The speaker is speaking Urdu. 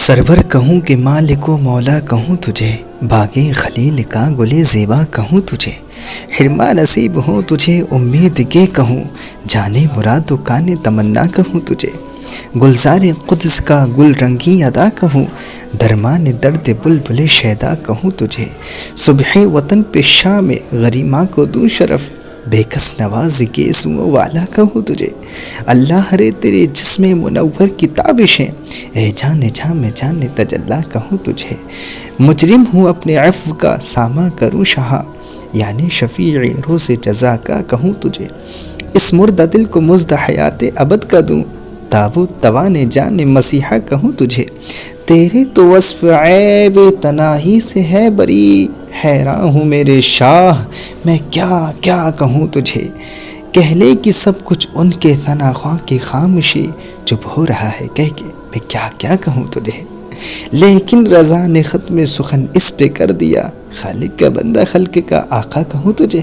سرور کہوں کہ مالک و مولا کہوں تجھے، باغِ خلیل کا گلِ زیبا کہوں تجھے، حرما نصیب ہو تجھے امید کے کہوں، جانے مراد و کان تمنا کہوں تجھے، گلزار قدس کا گل رنگی ادا کہوں، درمان درد بلبل شیدا کہوں تجھے، صبح وطن پہ شام غریماں کو دوں شرف، بے کس نواز کے سو والا کہوں تجھے، اللہ رے تیرے جسم منور کی تابشیں، اے جان جاں میں جان تجلی کہوں تجھے، مجرم ہوں اپنے عفو کا ساماں کروں شہاں، یعنی شفیع روز جزا کا کہوں تجھے، اس مردہ دل کو مزد حیات ابد کا دوں، تابوت توان جان مسیحا کہوں تجھے، تیرے تو وصف عیب تناہی سے ہے بری، حیران ہوں میرے شاہ میں کیا کیا کہوں تجھے، کہہ لے کہ سب کچھ ان کے ثنا خواں کی خاموشی، چپ ہو رہا ہے کہہ کے میں کیا کیا کہوں تجھے، لیکن رضا نے ختم سخن اس پہ کر دیا، خالق کا بندہ خلق کا آقا کہوں تجھے۔